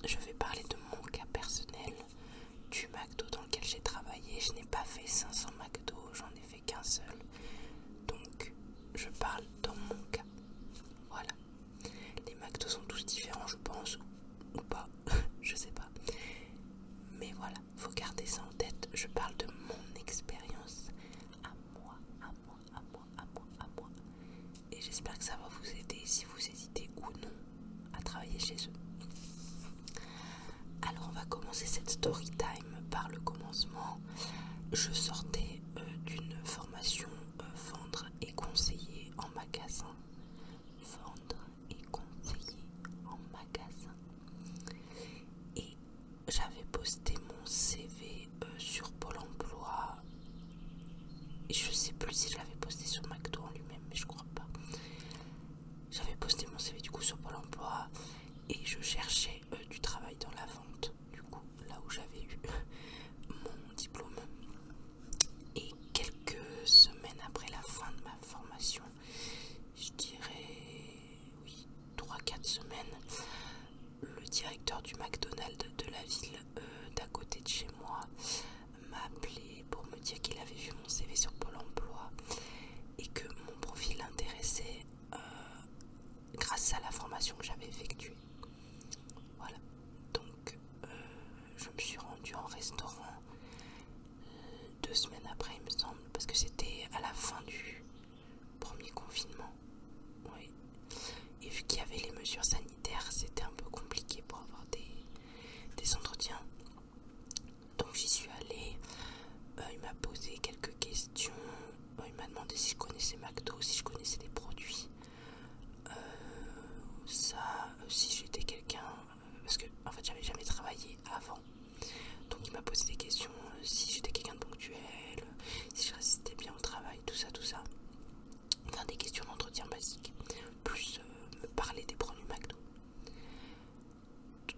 je vais parler de mon cas personnel, du McDo dans lequel j'ai travaillé. Je n'ai pas fait 500 McDo, j'en ai fait qu'un seul. Donc, je parle dans mon cas. Voilà. Les McDo sont tous différents, je pense, ou pas, je sais pas. Mais voilà, faut garder ça en tête. Je parle de mon expérience à moi, à moi, à moi, à moi, à moi. Et j'espère que ça va vous aider si vous hésitez ou non à travailler chez eux. Alors on va commencer cette story time par le commencement. Je sortais d'une formation vendre et conseiller en magasin. Vendre et conseiller en magasin. Et j'avais posté mon CV sur Pôle emploi. Et je sais plus si je l'avais posté sur McDo en lui-même, mais je crois pas. J'avais posté mon CV du coup sur Pôle emploi et je cherchais du travail dans la vente, du coup, là où j'avais eu mon diplôme. Et quelques semaines après la fin de ma formation, je dirais, oui, 3-4 semaines, le directeur du McDonald's de la ville d'à côté de chez moi m'a appelé pour me dire qu'il avait vu mon CV sur Pôle emploi et que mon profil l'intéressait grâce à la formation que j'avais effectuée. Voilà, donc je me suis rendue en restaurant 2 semaines après, il me semble, parce que c'était à la fin du premier confinement. Oui. Et vu qu'il y avait les mesures sanitaires, c'était un peu compliqué pour avoir des entretiens. Donc j'y suis allée, il m'a posé quelques questions, il m'a demandé si je connaissais McDo, si je connaissais des produits. Si j'étais quelqu'un, parce que en fait j'avais jamais travaillé avant, donc il m'a posé des questions, si j'étais quelqu'un de ponctuel, si je résistais bien au travail, tout ça, enfin des questions d'entretien basique, plus me parler des produits McDo.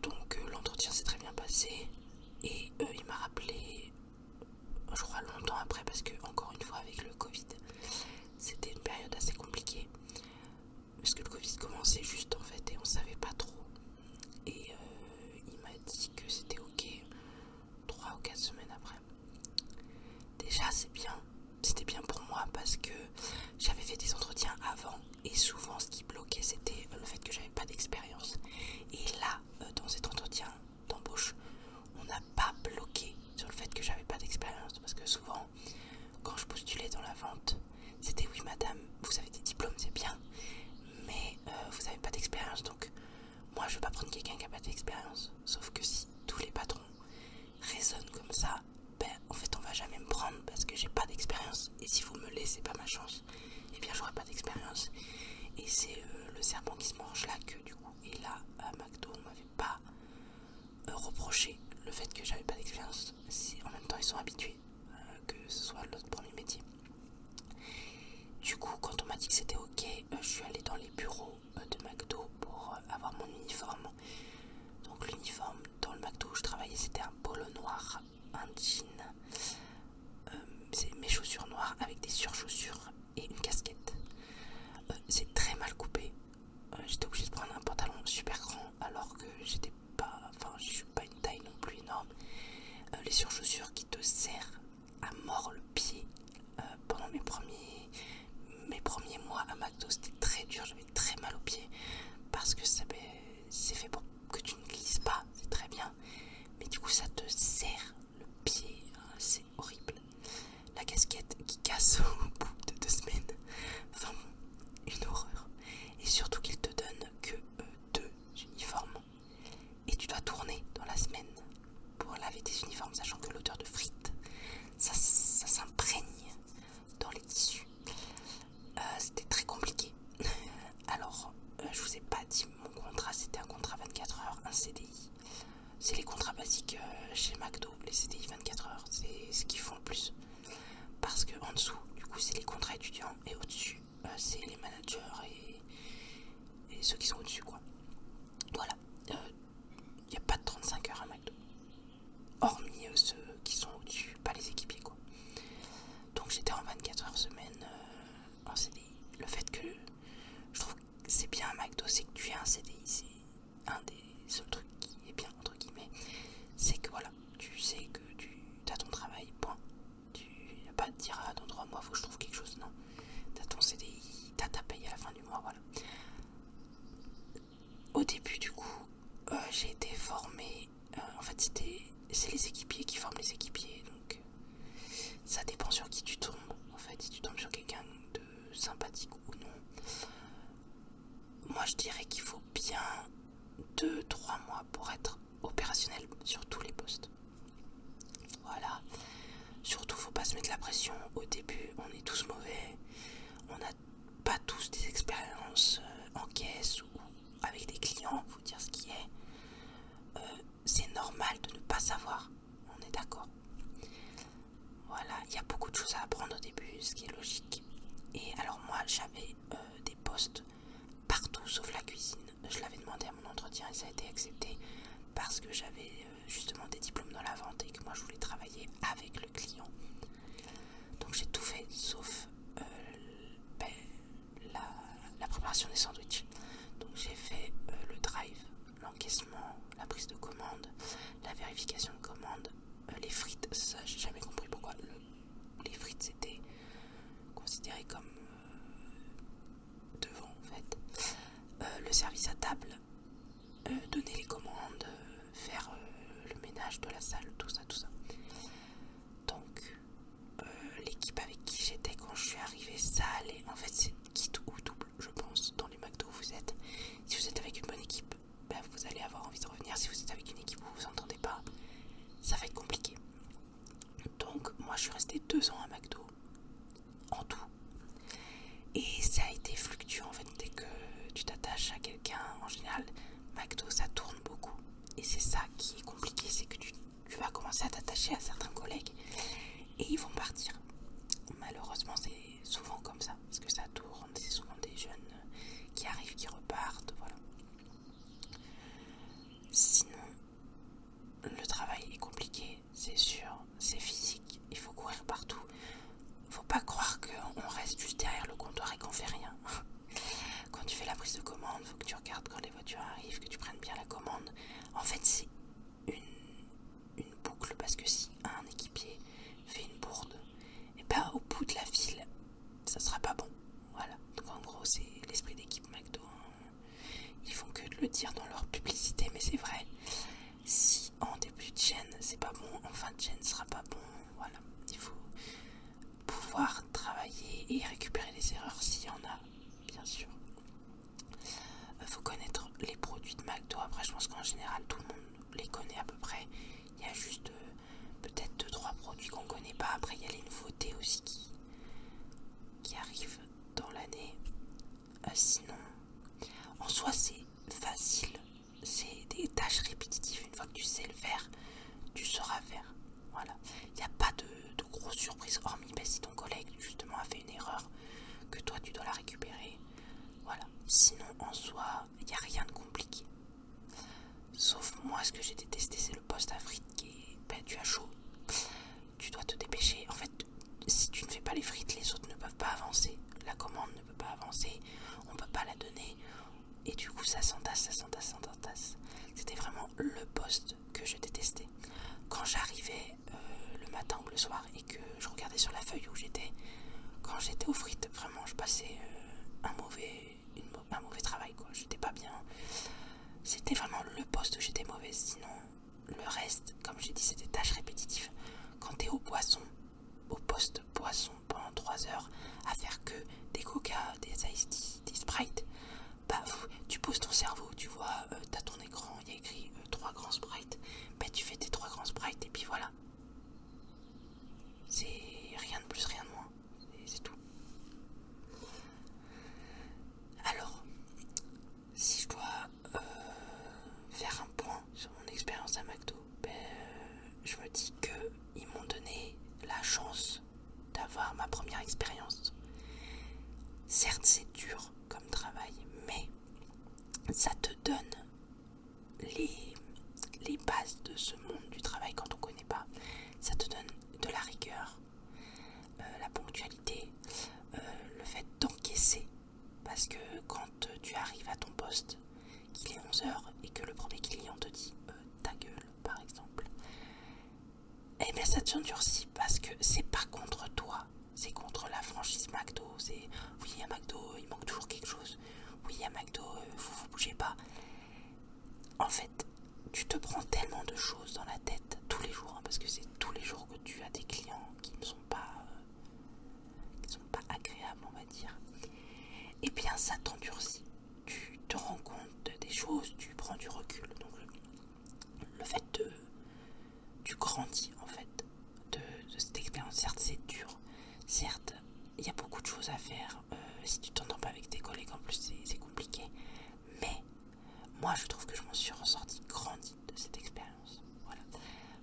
Donc l'entretien s'est très bien passé et il m'a rappelé, je crois longtemps après, parce que encore une fois avec le Covid, c'était une période assez compliquée. Parce que le Covid commençait juste en fait et on savait pas trop. Et il m'a dit que c'était ok 3 ou 4 semaines après. Déjà c'est bien, c'était bien pour moi parce que j'avais fait des entretiens avant et souvent ce qui bloquait c'était le fait que j'avais pas d'expérience. Et là, dans cet entretien d'embauche, on n'a pas bloqué sur le fait que j'avais pas d'expérience parce que souvent, quand je postulais dans la vente, c'était oui madame, vous avez des diplômes, c'est bien, mais vous n'avez pas d'expérience, donc moi je vais pas prendre quelqu'un qui a pas d'expérience. Sauf que si tous les patrons raisonnent comme ça, en fait on va jamais me prendre parce que j'ai pas d'expérience, et si vous me laissez pas ma chance, eh bien j'aurai pas d'expérience. Et c'est le serpent qui se mange la queue du coup. Et là à McDo on m'avait pas reproché le fait que j'avais pas d'expérience. En même temps ils sont habitués que ce soit notre premier métier. Du coup, quand on m'a dit que c'était ok, je suis allée dans les bureaux de McDo pour avoir mon uniforme. Donc l'uniforme dans le McDo où je travaillais, c'était un polo noir, un jean, c'est mes chaussures noires avec des surchaussures et une casquette. C'est très mal coupé. J'étais obligée de prendre un pantalon super grand alors que je suis pas une taille non plus énorme. Les surchaussures qui te serrent à mort le pied. Pendant mes premiers mois à McDo, c'était très dur, j'avais très mal aux pieds parce que c'est fait pour que tu ne glisses pas, c'est très bien, mais du coup ça te serre le pied, c'est horrible. La casquette qui casse au bout de 2 semaines, enfin une horreur. Et surtout qu'il te donne que 2 uniformes et tu dois tourner dans la semaine pour laver tes uniformes, sachant que l'odeur de frites, ça s'imprègne dans les tissus. C'était très compliqué. Alors, je vous ai pas dit, mon contrat c'était un contrat 24 heures, un CDI. C'est les contrats basiques chez McDo, les CDI 24 heures, c'est ce qu'ils font le plus. Parce que en dessous, du coup, c'est les contrats étudiants et au-dessus, c'est les managers et ceux qui sont au-dessus, quoi. Voilà. Il n'y a pas de 35 heures à McDo. Hormis ceux qui sont au-dessus, pas les équipiers, quoi. Donc j'étais en 24 heures semaine en CDI. Le fait que je trouve que c'est bien à McDo, c'est que tu aies un CDI. C'est un des seuls trucs qui est bien, entre j'ai été formée, en fait c'est les équipiers qui forment les équipiers, donc ça dépend sur qui tu tombes. En fait, si tu tombes sur quelqu'un de sympathique ou non, moi je dirais qu'il faut bien 2-3 mois pour être opérationnel sur tous les postes. Voilà. Surtout, faut pas se mettre la pression. Au début, on est tous mauvais. On n'a pas tous des expériences en caisse ou avec des clients, faut dire ce qui est. C'est normal de ne pas savoir. On est d'accord. Voilà, il y a beaucoup de choses à apprendre au début, ce qui est logique. Et alors moi, j'avais des postes partout sauf la cuisine. Je l'avais demandé à mon entretien et ça a été accepté parce que j'avais justement des diplômes dans la vente et que moi je voulais travailler avec le client. Donc j'ai tout fait sauf la préparation des sandwichs. Donc j'ai fait le drive, l'encaissement, la prise de commande, la vérification de commande, les frites. Ça j'ai jamais compris pourquoi les frites c'était considéré comme devant en fait. Le service à table, donner les commandes, faire le ménage de la salle, tout ça. Donc l'équipe avec qui j'étais quand je suis arrivée, ça allait. En fait c'est quitte ou double, je pense, dans les McDo où vous êtes. Si vous êtes avec une bonne équipe, vous allez avoir envie de revenir. Si vous êtes avec une équipe où vous vous entendez pas, ça va être compliqué. Donc moi je suis restée 2 ans à McDo en tout. Et ça a été fluctuant en fait. Dès que tu t'attaches à quelqu'un, en général McDo ça tourne beaucoup. Et c'est ça qui est compliqué, c'est que tu vas commencer à t'attacher à certains collègues et ils vont partir. Malheureusement c'est souvent comme ça, parce que ça tourne, c'est souvent des jeunes qui arrivent, qui repartent, voilà. Sinon, le travail est compliqué, c'est sûr, c'est physique, il faut courir partout. Faut pas croire qu'on reste juste derrière le comptoir et qu'on fait rien. Quand tu fais la prise de commande, faut que tu regardes quand les voitures arrivent, que tu prennes bien la commande. En fait, c'est une boucle, parce que si un équipier fait une bourde, et au bout de la file, ça sera pas bon. Voilà. Donc en gros, c'est l'esprit d'équipe McDo. Ils font que de le dire dans leur publicité, mais c'est vrai. Si en début de chaîne c'est pas bon, en fin de chaîne ce sera pas bon. Voilà. Il faut pouvoir travailler et récupérer les erreurs s'il y en a, bien sûr. Faut connaître les produits de McDo. Après, je pense qu'en général, tout le monde les connaît à peu près. Il y a juste peut-être 2-3 produits qu'on connaît pas. Après, il y a les nouveautés aussi qui arrivent dans l'année. Sinon, en soi, c'est facile. C'est des tâches répétitives. Une fois que tu sais le faire, tu sauras faire. Voilà. Il n'y a pas de grosses surprises, hormis si ton collègue justement a fait une erreur, que toi tu dois la récupérer. Voilà. Sinon, en soi, il n'y a rien de compliqué. Sauf moi, ce que j'ai détesté, c'est le poste à frites qui est, tu as chaud. Tu dois te dépêcher. En fait, si tu ne fais pas les frites, les autres ne peuvent pas avancer. La commande ne peut pas avancer. On ne peut pas la donner. Et du coup, ça s'entasse. C'était vraiment le poste que je détestais. Quand j'arrivais le matin ou le soir et que je regardais sur la feuille où j'étais, quand j'étais aux frites, vraiment, je passais un mauvais travail, quoi. J'étais pas bien. C'était vraiment le poste où j'étais mauvaise. Sinon, le reste, comme j'ai dit, c'est des tâches répétitives. Quand t'es au poste poisson pendant 3 heures à faire que des coca, des iced tea, des sprites, tu poses ton cerveau, tu vois, t'as ton écran, il y a écrit 3 grands sprites, tu fais tes 3 grands sprites et puis voilà. C'est rien de plus, rien de moins, c'est tout. Alors, si je dois faire un point sur mon expérience à McDo, je me dis qu'ils m'ont donné la chance d'avoir ma première expérience. Certes, c'est dur comme travail, mais ça te donne les bases de ce monde du travail quand on ne connaît pas. Ça te donne de la rigueur, la ponctualité, le fait d'encaisser. Parce que quand tu arrives à ton poste, qu'il est 11h et que le premier client te dit ta gueule, par exemple, ça te endurcit parce que c'est pas contre toi, c'est contre la franchise McDo. C'est oui, à McDo, il manque toujours quelque chose. Oui, à McDo, vous bougez pas. En fait, agréable, on va dire, eh bien ça t'endurcit. Tu te rends compte des choses, tu prends du recul. Donc le fait de... tu grandis en fait de cette expérience. Certes c'est dur, certes il y a beaucoup de choses à faire, si tu t'entends pas avec tes collègues en plus c'est compliqué, mais moi je trouve que je m'en suis ressorti grandi de cette expérience. Voilà.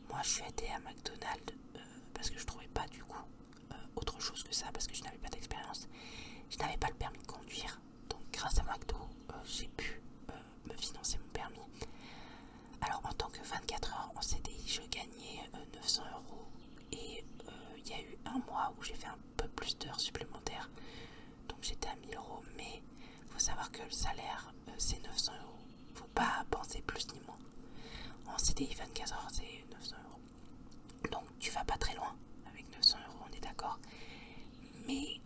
Moi je suis allée à McDonald's parce que je trouvais pas du coup autre chose que ça, parce que je n'avais pas d'expérience, je n'avais pas le permis de conduire, donc grâce à McDo j'ai pu me financer mon permis. Alors en tant que 24 heures en CDI je gagnais 900 euros et il y a eu un mois où j'ai fait un peu plus d'heures supplémentaires, donc j'étais à 1000 euros, mais il faut savoir que le salaire c'est 900 euros, faut pas penser plus ni moins. En CDI 24 heures c'est 900 euros, donc tu vas pas très loin avec 900 euros, on est d'accord. Mais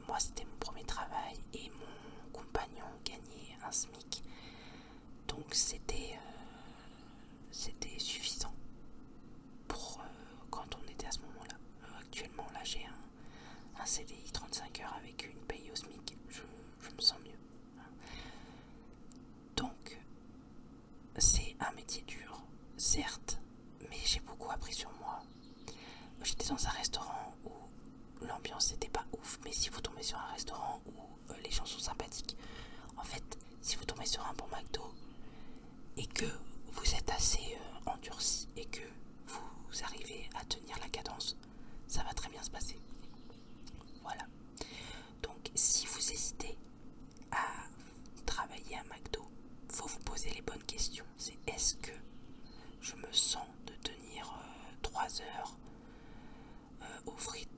moi c'était mon premier travail et mon compagnon gagnait un SMIC, donc c'était suffisant pour quand on était à ce moment-là. Actuellement là j'ai un CDI 35 heures avec une paye au SMIC, je me sens mieux. Donc c'est un métier dur, certes, mais j'ai beaucoup appris sur moi. J'étais dans un restaurant où l'ambiance n'était pas ouf, mais si vous tombez sur un restaurant où les gens sont sympathiques, en fait, si vous tombez sur un bon McDo et que vous êtes assez endurci et que vous arrivez à tenir la cadence, ça va très bien se passer. Voilà. Donc, si vous hésitez à travailler à McDo, faut vous poser les bonnes questions. C'est est-ce que je me sens de tenir 3 heures aux frites,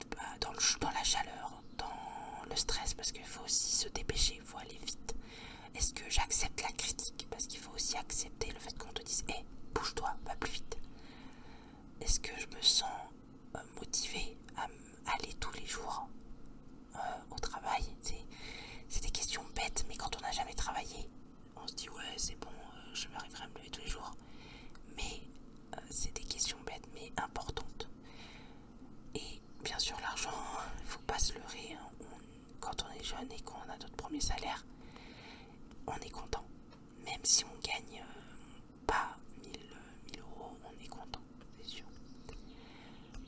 dans la chaleur, dans le stress, parce qu'il faut aussi se dépêcher, il faut aller vite. Est-ce que j'accepte la critique, parce qu'il faut aussi accepter le fait qu'on te dise hey, bouge-toi, va plus vite. Est-ce que je me sens motivée à aller tous les jours au travail. C'est des questions bêtes, mais quand on n'a jamais travaillé, on se dit ouais c'est bon, je m'arriverai à me lever tous les jours. Mais c'est des questions bêtes mais importantes. Et bien sûr l'argent, il faut pas se leurrer, hein. Quand on est jeune et qu'on a notre premier salaire, on est content. Même si on gagne pas 1000 euros, on est content, c'est sûr.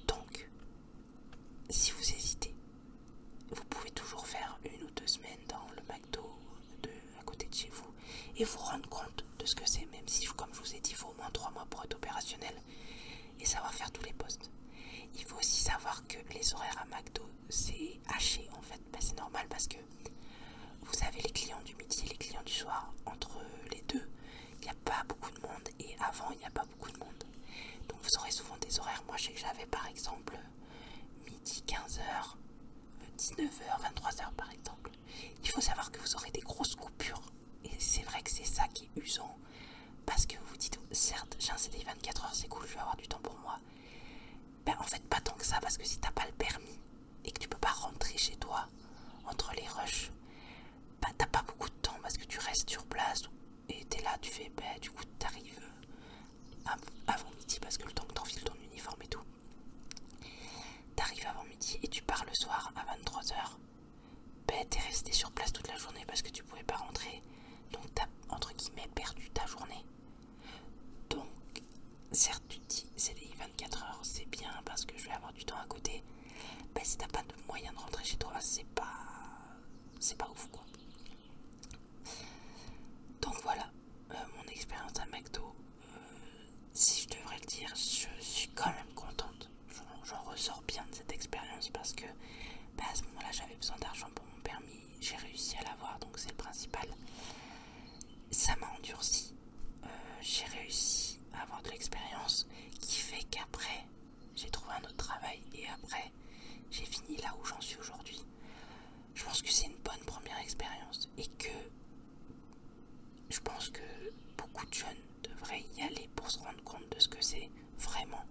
Donc, si vous hésitez, vous pouvez toujours faire 1 ou 2 semaines dans le McDo à côté de chez vous et vous rendre compte de ce que c'est, même si, comme je vous ai dit, il faut au moins 3 mois pour être opérationnel et savoir faire tous les postes. Il faut aussi savoir que les horaires à McDo, c'est haché en fait. C'est normal parce que vous avez les clients du midi et les clients du soir. Entre les deux, il n'y a pas beaucoup de monde et avant, il n'y a pas beaucoup de monde. Donc vous aurez souvent des horaires. Moi, je sais que j'avais par exemple midi 15h, 19h, 23h par exemple. Il faut savoir que vous aurez des grosses coupures. Et c'est vrai que c'est ça qui est usant. Parce que vous vous dites, certes, j'ai un CDI 24 heures, c'est cool, je vais avoir du temps pour moi. Ben en fait, pas tant que ça, parce que si t'as pas le permis et que tu peux pas rentrer chez toi entre les rushs, ben t'as pas beaucoup de temps parce que tu restes sur place et t'es là, tu fais, ben du coup t'arrives avant midi parce que le temps que t'enfiles ton uniforme et tout. T'arrives avant midi et tu pars le soir à 23h. Ben t'es resté sur place toute la journée parce que tu pouvais pas rentrer. Donc t'as entre guillemets perdu ta journée. Donc certes tu te dis CDI 24 heures c'est bien parce que je vais avoir du temps à côté. Ben si t'as pas de moyen de rentrer chez toi c'est pas ouf quoi. Donc voilà mon expérience à McDo. Si je devrais le dire, je suis quand même contente. J'en ressors bien de cette expérience parce que à ce moment-là j'avais besoin d'argent pour mon permis. J'ai réussi à l'avoir donc c'est le principal. Ça m'a endurci. J'ai réussi à avoir de l'expérience qui fait qu'après j'ai trouvé un autre travail et après j'ai fini là où j'en suis aujourd'hui. Je pense que c'est une bonne première expérience et que je pense que beaucoup de jeunes devraient y aller pour se rendre compte de ce que c'est vraiment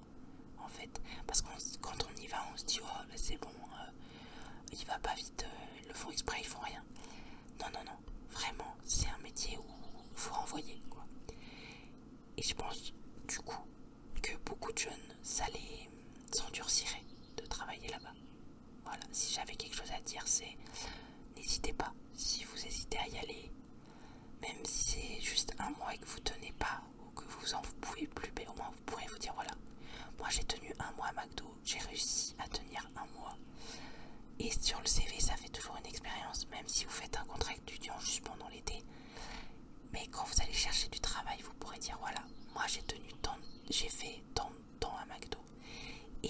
en fait. Parce que quand on y va on se dit oh ben c'est bon, il va pas vite, ils le font exprès, ils font rien. Non, vraiment c'est un métier où il faut envoyer quoi. Et je pense du coup que beaucoup de jeunes ça les endurcirait de travailler là-bas. Voilà, si j'avais quelque chose à dire, c'est n'hésitez pas. Si vous hésitez à y aller, même si c'est juste un mois et que vous tenez pas ou que vous en pouvez plus, mais au moins vous pourrez vous dire voilà, moi j'ai tenu un mois à McDo, j'ai réussi à tenir un mois. Et sur le CV, ça fait toujours une expérience, même si vous faites un contrat étudiant juste pendant l'été. Mais quand vous allez chercher du travail, vous pourrez dire voilà, moi j'ai fait tant de temps à McDo. Et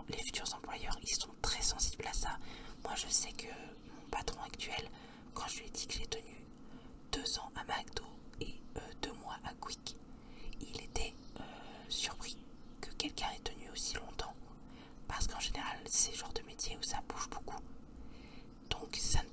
les futurs employeurs, ils sont très sensibles à ça. Moi, je sais que mon patron actuel, quand je lui ai dit que j'ai tenu 2 ans à McDo et 2 mois à Quick, il était surpris que quelqu'un ait tenu aussi longtemps. Parce qu'en général, c'est le genre de métier où ça bouge beaucoup. Donc, ça ne